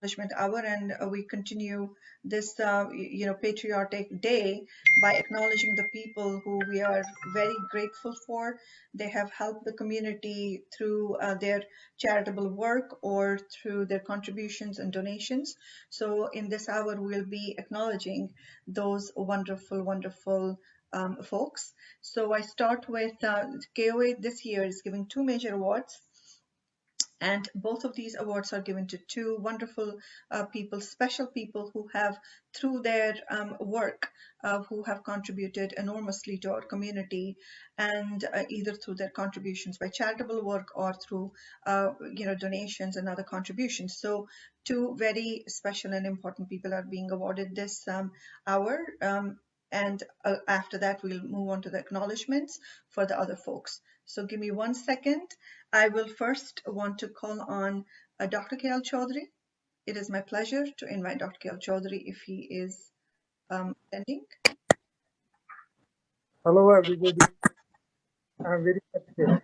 Acknowledgement Hour, and we continue this, patriotic day by acknowledging the people who we are very grateful for. They have helped the community through their charitable work or through their contributions and donations. So in this hour, we'll be acknowledging those wonderful, wonderful folks. So I start with KOA this year is giving two major awards, and both of these awards are given to two wonderful people, special people who have, through their work, who have contributed enormously to our community, and either through their contributions by charitable work or through, donations and other contributions. So two very special and important people are being awarded this hour. And after that, we'll move on to the acknowledgements for the other folks. So give me 1 second. I will first want to call on Dr. KL Chowdhury. It is my pleasure to invite Dr. KL Chowdhury if he is attending. Hello everybody, I'm very much here.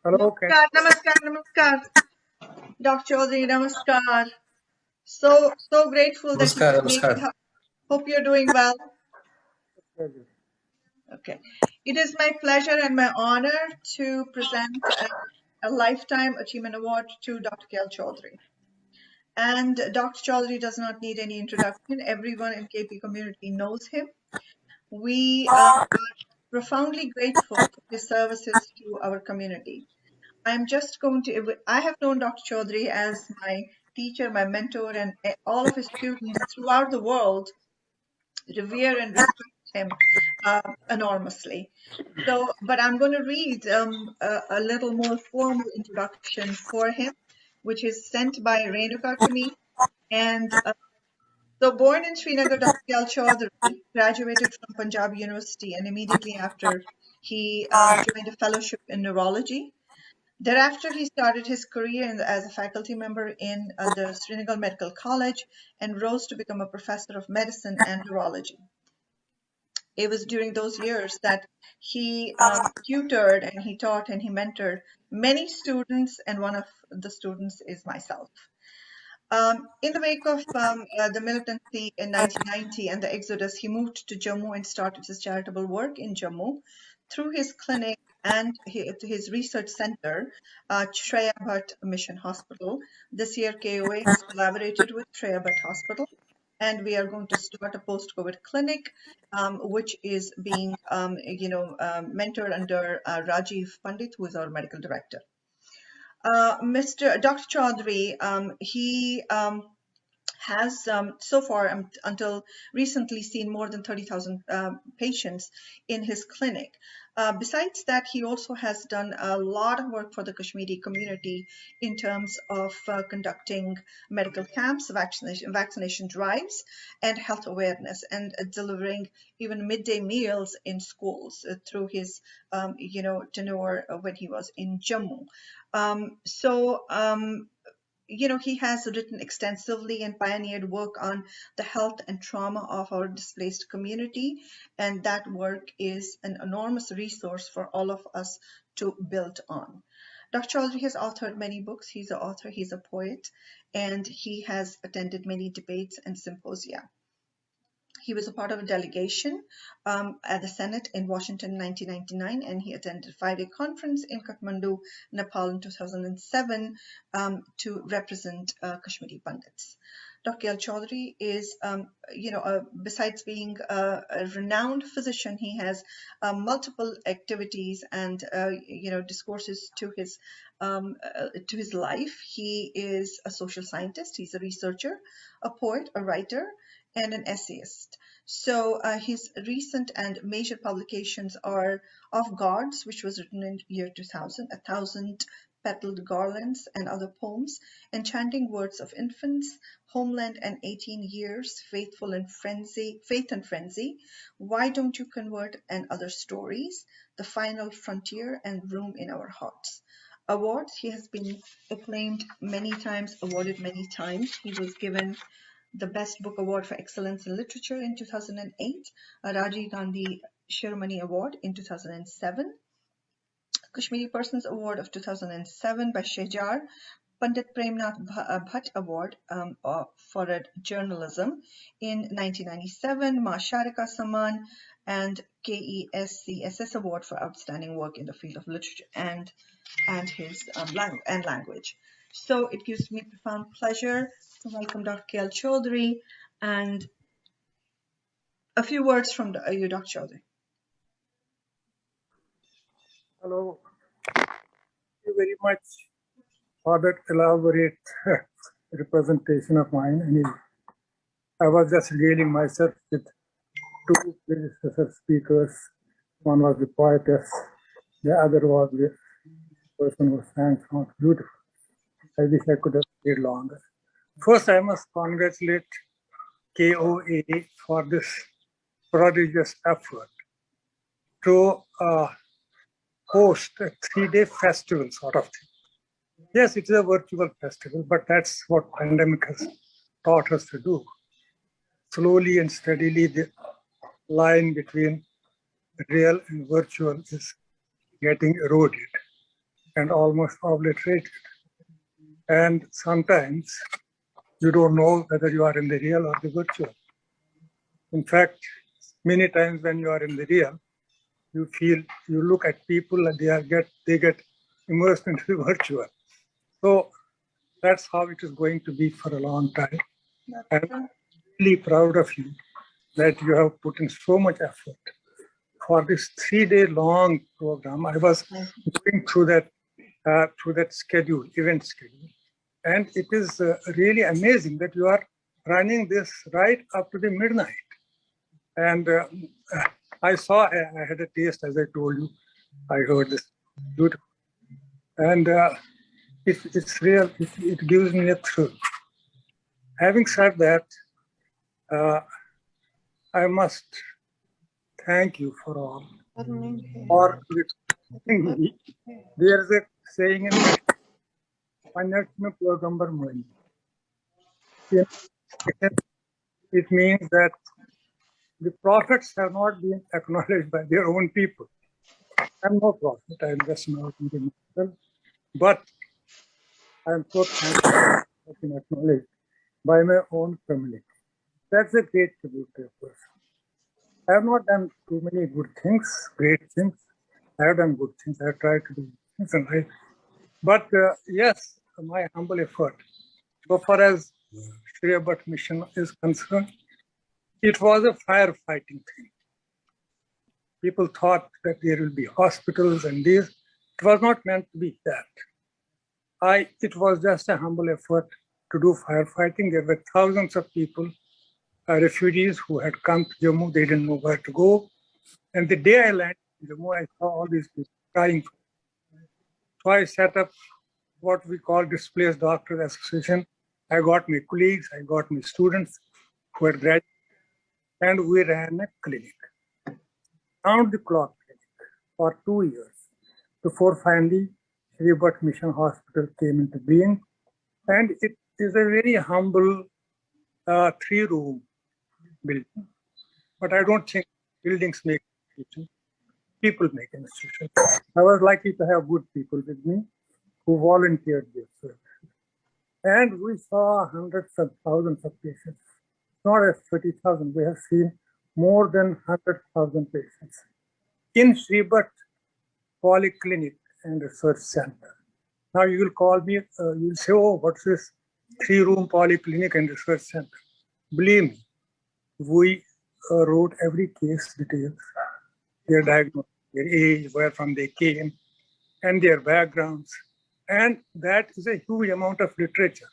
Hello, Namaskar. Dr. Chowdhury, namaskar. So grateful that you Namaskar, could make it. namaskar. Hope you're doing well. pleasure. Okay. It is my pleasure and my honor to present a Lifetime Achievement Award to Dr. KL Chowdhury. And Dr. Chowdhury does not need any introduction. Everyone in KP community knows him. We are profoundly grateful for his services to our community. I have known Dr. Choudhary as my teacher, my mentor, and all of his students throughout the world revere and respect him enormously. So, but I'm going to read a little more formal introduction for him, which is sent by Renuka to me. And so born in Srinagar, Dr. Al Chowdhury graduated from Punjab University, and immediately after he joined a fellowship in neurology. Thereafter, he started his career as a faculty member in the Srinagar Medical College and rose to become a professor of medicine and neurology. It was during those years that he tutored and he taught and he mentored many students, and one of the students is myself. In the wake of the militancy in 1990 and the exodus, he moved to Jammu and started his charitable work in Jammu through his clinic and his research center, Shreya Bhatt Mission Hospital. This year, KOA has collaborated with Shreya Bhatt Hospital, and we are going to start a post-COVID clinic, which is being, mentored under Rajiv Pandit, who is our medical director. Dr. Chaudhary, he has so far until recently seen more than 30,000 patients in his clinic. Besides that, he also has done a lot of work for the Kashmiri community in terms of conducting medical camps, vaccination drives, and health awareness, and delivering even midday meals in schools through his, tenure when he was in Jammu. He has written extensively and pioneered work on the health and trauma of our displaced community, and that work is an enormous resource for all of us to build on. Dr. Choudhury has authored many books. He's an author, he's a poet, and he has attended many debates and symposia. He was a part of a delegation at the Senate in Washington in 1999, and he attended a 5-day conference in Kathmandu, Nepal in 2007 to represent Kashmiri Pandits. Dr. L. Chowdhury is, besides being a renowned physician, he has multiple activities and, discourses to his life. He is a social scientist, he's a researcher, a poet, a writer, and an essayist. So his recent and major publications are Of Gods, which was written in year 2000, 1,000 Petaled Garlands and Other Poems, Enchanting Words of Infants, Homeland and 18 Years, Faith and Frenzy, Why Don't You Convert and Other Stories, The Final Frontier, and Room in Our Hearts. Awards, he has been acclaimed many times, awarded many times. He was given the Best Book Award for Excellence in Literature in 2008, a Rajiv Gandhi Shiromani Award in 2007, Kashmiri Persons Award of 2007 by Shehjar, Pandit Premnath Bhatt Award for journalism in 1997, Ma Sharika Saman, and KESCSS Award for outstanding work in the field of literature and his language. So it gives me profound pleasure to welcome Dr. KL Choudhury, and a few words from you, Dr. Choudhury. Hello. Thank you very much for that elaborate representation of mine. Anyway, I was just regaling myself with two predecessor speakers. One was the poetess, the other was the person who sang songs beautiful. I wish I could have stayed longer. First, I must congratulate KOA for this prodigious effort to host a 3-day festival sort of thing. Yes, it is a virtual festival, but that's what pandemic has taught us to do. Slowly and steadily, the line between real and virtual is getting eroded and almost obliterated. And sometimes you don't know whether you are in the real or the virtual. In fact, many times when you are in the real, you look at people and they get immersed into the virtual. So that's how it is going to be for a long time. And I'm really proud of you that you have put in so much effort for this 3-day long program. I was going through that event schedule, and it is really amazing that you are running this right up to the midnight. And I had a taste, as I told you. I heard this beautiful, and it's real. It gives me a thrill. Having said that, I must thank you for all. For me. There's a saying in English, it means that the prophets have not been acknowledged by their own people. I'm no prophet, I'm just an ordinary myself, but I'm so thankful to have been acknowledged by my own community. That's a great tribute to a person. I have not done too many good things, great things. I have done good things. I have tried to do things in life. But yes, my humble effort, so far as Shreya Bhatt mission is concerned, it was a firefighting thing. People thought that there will be hospitals and this. It was not meant to be that. It was just a humble effort to do firefighting. There were thousands of people, refugees who had come to Jammu. They didn't know where to go. And the day I landed in Jammu, I saw all these people crying. So I set up what we call Displaced Doctors Association. I got my colleagues, I got my students who had graduated, and we ran a clinic, round the clock clinic, for 2 years before finally Shri Bhatt Mission Hospital came into being. And it is a very humble 3-room building. But I don't think buildings make institutions, people make institutions. I was lucky to have good people with me who volunteered their service. And we saw hundreds of thousands of patients, not as 30,000. We have seen more than 100,000 patients in Shri Bhatt Polyclinic and Research Center. Now you will call me, you'll say, oh, what's this 3-room polyclinic and research center? Believe me, we wrote every case details, their diagnosis, their age, where from they came, and their backgrounds. And that is a huge amount of literature,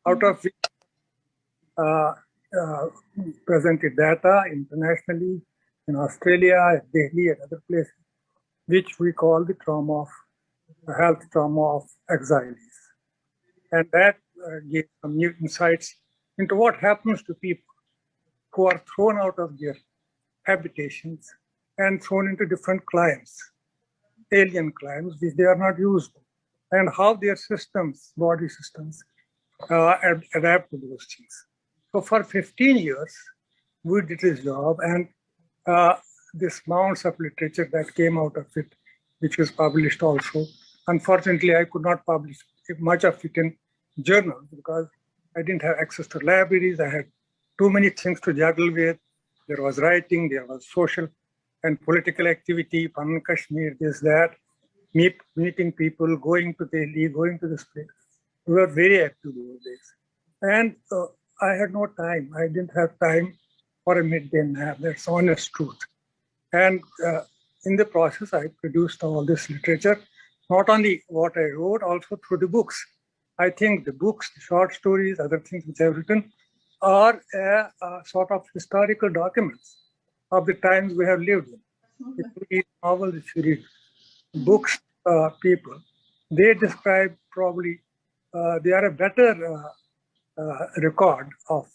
out of which presented data internationally, in Australia, Delhi, and other places, which we call the health trauma of exiles. And that gave some new insights into what happens to people who are thrown out of their habitations and thrown into different climes, alien climes, which they are not used to, and how their systems, body systems, adapt to those things. So for 15 years, we did this job, and this mounds of literature that came out of it, which was published also. Unfortunately, I could not publish much of it in journals because I didn't have access to libraries. I had too many things to juggle with. There was writing, there was social and political activity, Pan Kashmir, this, that, meeting people, going to Delhi, going to this place. We were very active those days. And I had no time. I didn't have time for a midday nap. That's honest truth. And in the process, I produced all this literature, not only what I wrote, also through the books. I think the books, the short stories, other things which I've written are a sort of historical documents of the times we have lived in. If you read novels, if you read books, people, they describe probably, they are a better record of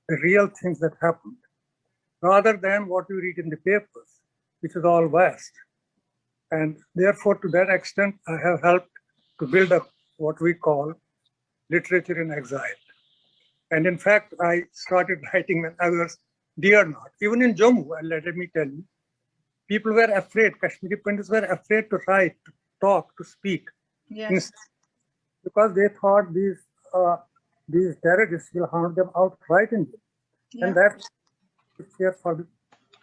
the real things that happened, rather than what you read in the papers, which is all vast. And therefore, to that extent, I have helped to build up what we call literature in exile. And in fact, I started writing when others dare not. Even in Jammu, let me tell you, people were afraid, Kashmiri Pandits were afraid to write, to talk, to speak. Yes. Because they thought these terrorists will hunt them outright in jail. Yeah. And that's here for the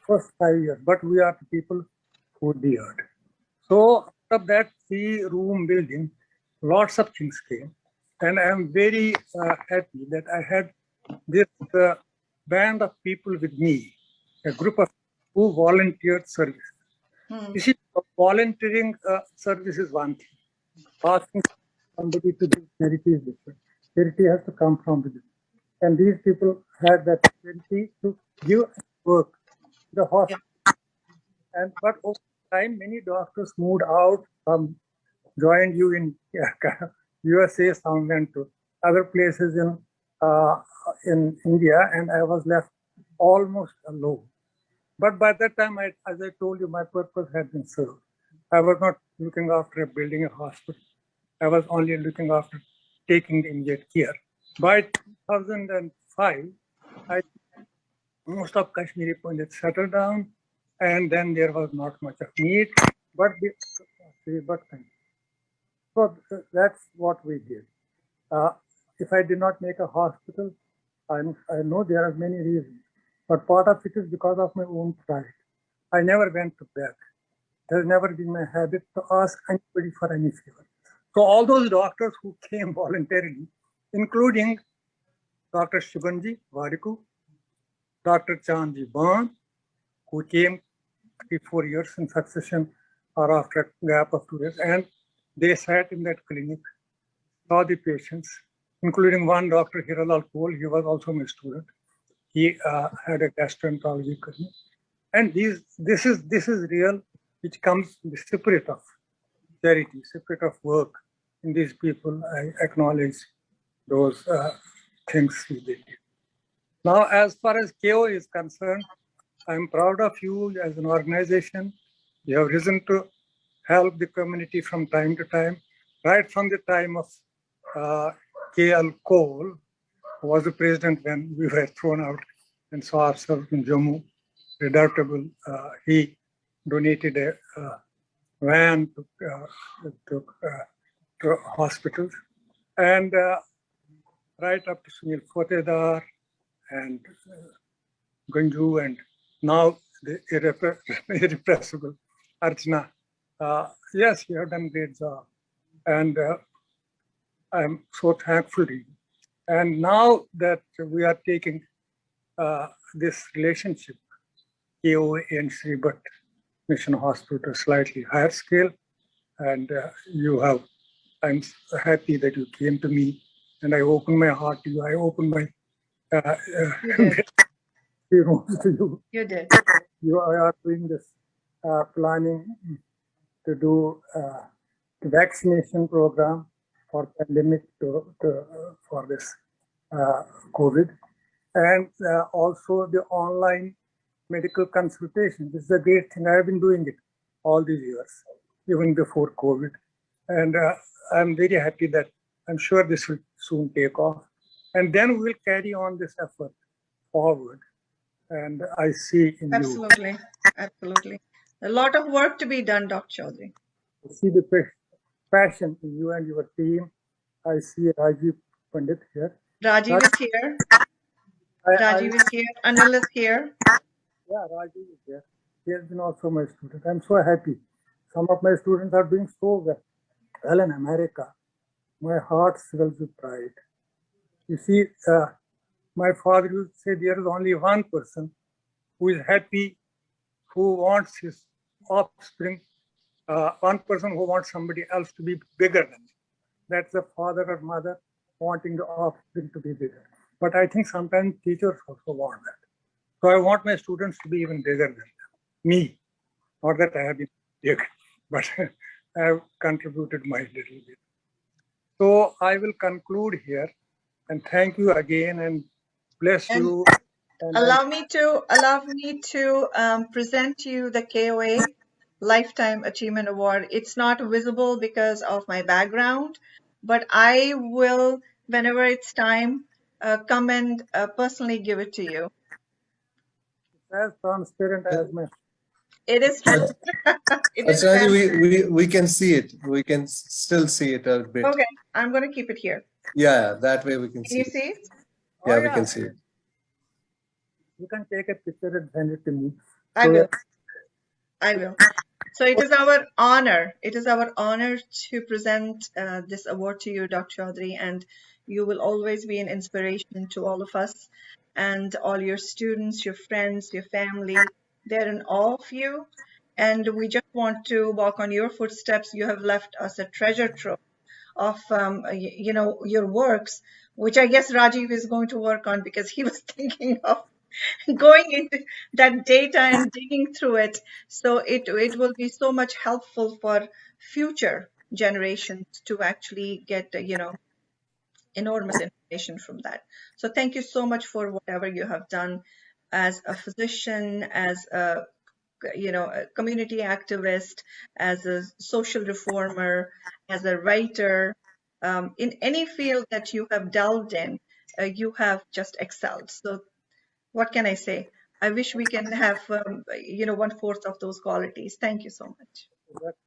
first 5 years. But we are the people who dared. So out of that 3-room building, lots of things came. And I'm very happy that I had this band of people with me, a group of who volunteered service. You see, volunteering service is one thing. Asking somebody to do charity is different. Charity has to come from within. And these people had that ability to give work to the hospital. But over time, many doctors moved out, joined you in USA, some went to other places in India, and I was left almost alone. But by that time, as I told you, my purpose had been served. I was not looking after building a hospital. I was only looking after taking the immediate care. By 2005, most of Kashmiri Pandits settled down, and then there was not much of need. So that's what we did. If I did not make a hospital, I know there are many reasons, but part of it is because of my own pride. I never went to beg. It has never been my habit to ask anybody for any favor. So all those doctors who came voluntarily, including Dr. Shubhanji Variku, Dr. Chandji Ban, who came 3-4 years in succession or after a gap of 2 years, and they sat in that clinic, saw the patients, including one Dr. Hiralal Kohl. He was also my student. He had a gastroenterology clinic. And this is real, which comes in the spirit of charity, spirit of work in these people. I acknowledge those things they did. Now, as far as KO is concerned, I'm proud of you as an organization. You have risen to help the community from time to time, right from the time of KL Kohl, who was the president when we were thrown out and saw ourselves in Jammu, redoubtable. He donated a van to hospitals, and right up to Sunil Fatedar and Ganju, and now the irrepressible Archana. Yes, you have done a great job, and I'm so thankful to you. And now that we are taking this relationship, KOA and Sri Bhatt Mission Hospital, to a slightly higher scale, and I'm happy that you came to me, and I opened my heart to you. I opened my rooms to you. You did. You are doing this planning to do the vaccination program for pandemic for this COVID, and also the online medical consultation. This is a great thing. I have been doing it all these years, even before COVID, and I'm very happy that I'm sure this will soon take off, and then we'll carry on this effort forward. And I see in you, Absolutely. Absolutely. A lot of work to be done, Dr. Chaudhary. I see the passion in you and your team. I see Rajiv Pandit here. Rajiv Raj- is here. I Rajiv is here. Anil is here. Yeah, Rajiv is there. He has been also my student. I'm so happy. Some of my students are doing so well in America. My heart swells with pride. You see, my father used to say there is only one person who is happy, who wants his offspring, one person who wants somebody else to be bigger than him. That's the father or mother wanting the offspring to be bigger. But I think sometimes teachers also want that. So I want my students to be even bigger than me. Not that I have been big, but I have contributed my little bit. So I will conclude here and thank you again and bless And you. And allow me to present you the KOA Lifetime Achievement Award. It's not visible because of my background, but I will, whenever it's time, come and personally give it to you. it's as transparent as my. It is true. It is Archanaji, transparent. we can see it. We can still see it a bit. Okay, I'm going to keep it here. Yeah, that way we can Can see you it. see it? Yeah, Oh we yeah, can see it. you can take a picture and send it to me. I So will. that I will. So it is our honor. It is our honor to present this award to you, Dr. Chaudhary, and you will always be an inspiration to all of us and all your students, your friends, your family. They're in awe of you, and we just want to walk on your footsteps. You have left us a treasure trove of, your works, which I guess Rajiv is going to work on because he was thinking of going into that data and digging through it. So it will be so much helpful for future generations to actually get, enormous information from that. So thank you so much for whatever you have done as a physician, as a community activist, as a social reformer, as a writer, in any field that you have delved in, you have just excelled. So what can I say? I wish we can have, one fourth of those qualities. Thank you so much.